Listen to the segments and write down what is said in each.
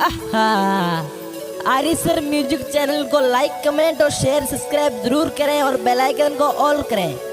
आरी sir music channel को like comment और शेयर सब्सक्राइब जरूर करें और बेल आइकन को ऑल करें।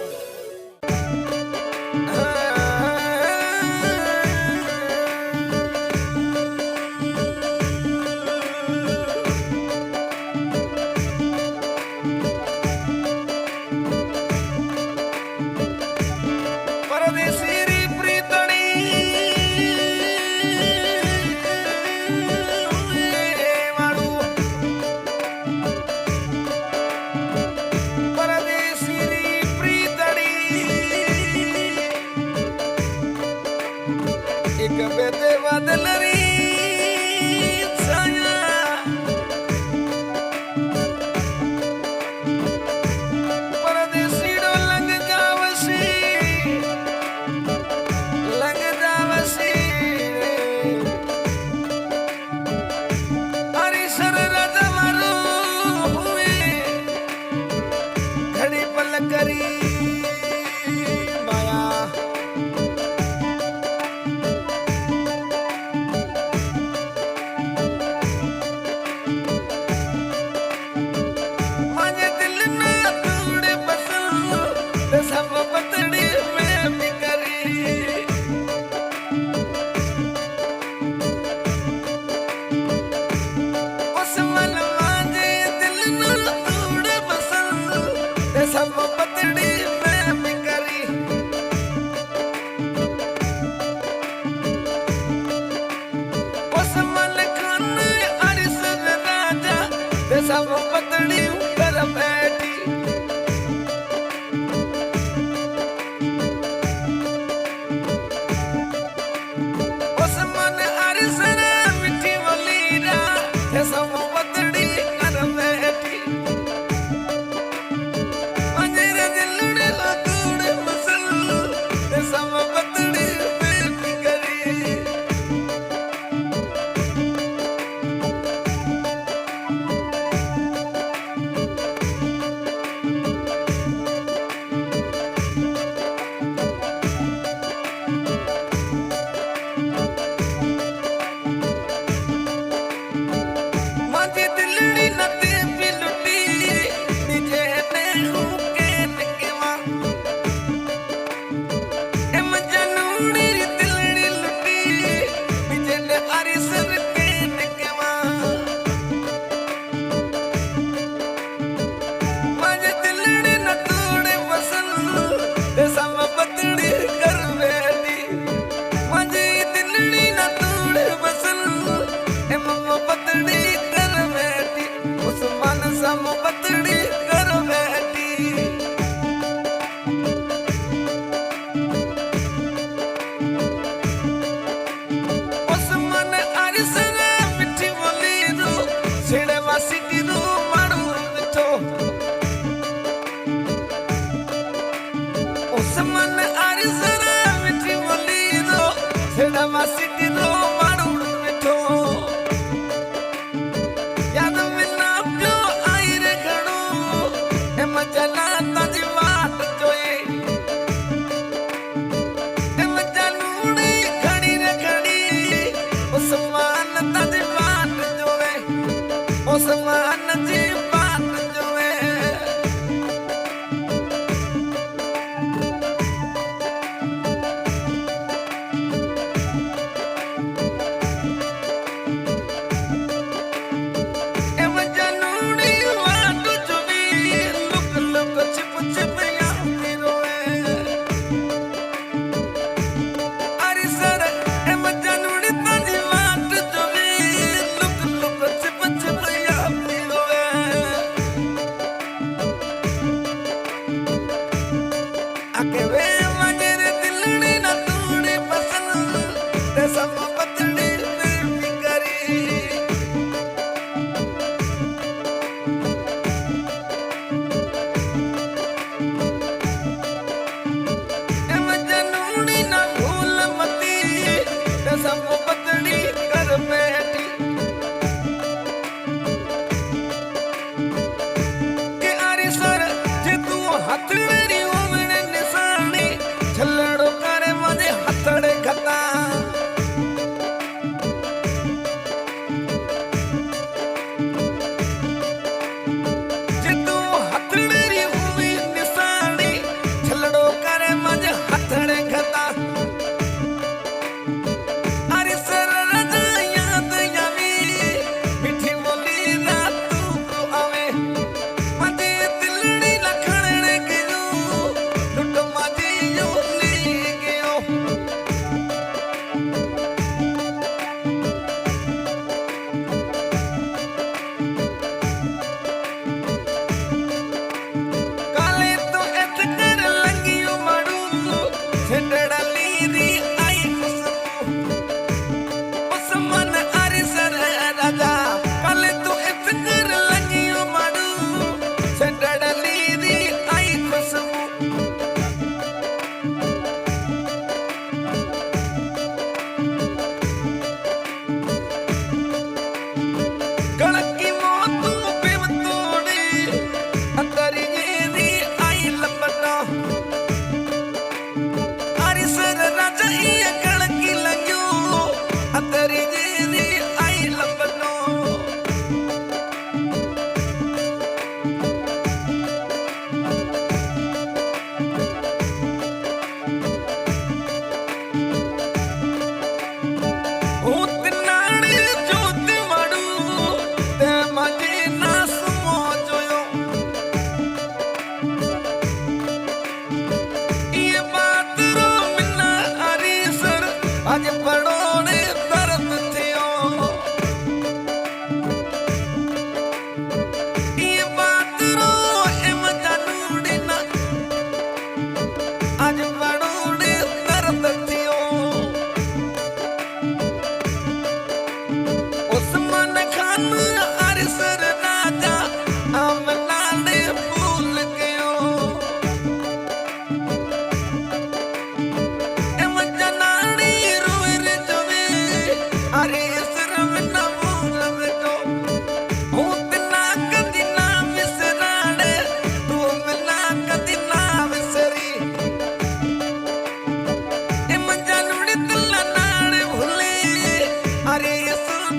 अरे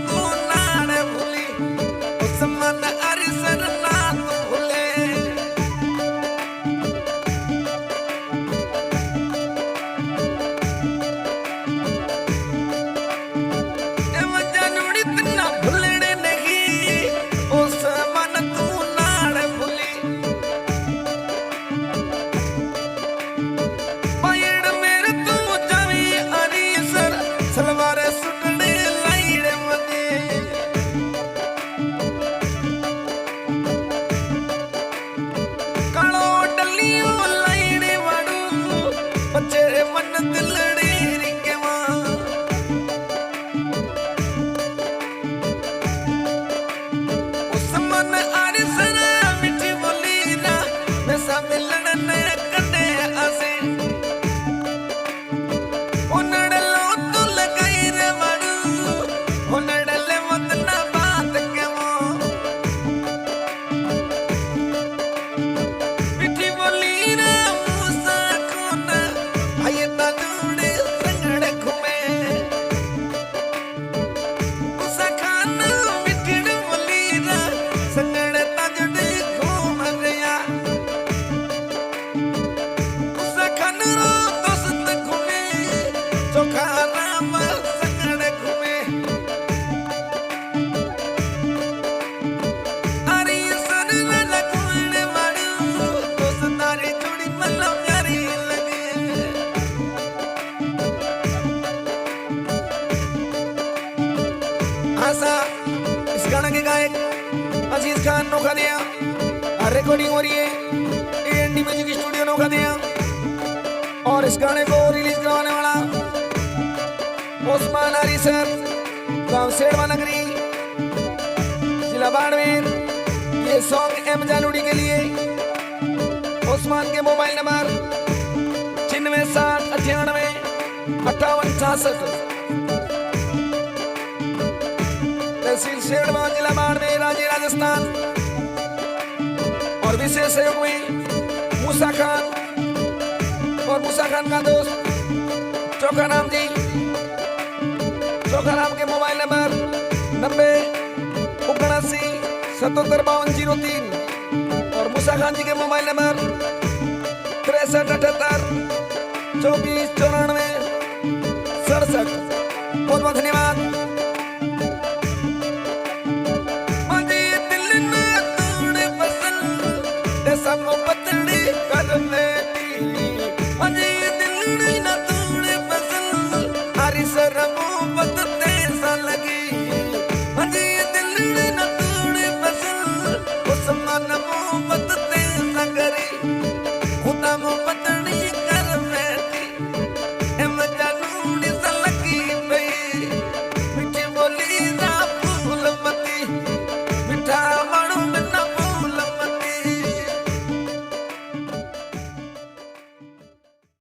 तू नाड़ भूली उस मन अरिसर ना तू भूले जानुड़ी तना भूलने नहीं उस मन तू नाड़ भूली पायड़ मेरे तू जावी अरिसर सलवार सुटने लाइड़े मने कालो डलियो लाइड़े वाडू बच्चे मन दिलड़ी रिंगे मां उस मन अरिसर मिठी बोली ना वैसा मिलन ने कटे आसे उनड़लो तू लगाई रे वाडू उनड़ले मत ना बात के वो मिठी बोली रे मूसा कोन आये ताजुड़े संगड़े घूमे मूसा खान मिठी बोली रे संगड़े ताजुड़े घूम रिया मूसा खान रो दोस्त घूमे चोखा राम संगड़े घूमे अरे सर न लगने वाडू दोस्त तारी जोड़ी मतलब प्यारी लगे आशा इस गाना के गायक अजीज खान नोखा दिया रिकॉर्डिंग हो रही है एएनडी म्यूजिक स्टूडियो नोखा दिया और इस गाने को रिलीज करवाने वाला ओस्मान अरिसर गांव सेड़वा नगरी जिला बाड़मेर ये सॉन्ग एम जानुड़ी के लिए ओस्मान के मोबाइल नंबर 9660985866 तहसील सेड़वा जिला बाड़मेर राज्य राजस्थान और विशेष सहयोग में मूसा खान और मूसा खान का दोस्त चोखा राम जी चोखा राम के मोबाइल नंबर 9079775203 और मूसा खान जी के मोबाइल नंबर 6378249467 बहुत बहुत धन्यवाद। मुझे दिल ना तोड़े पसंद ऐसा मोहब्बतड़ी करने दी मुझे दिल ना तोड़े पसंद हरी सरमो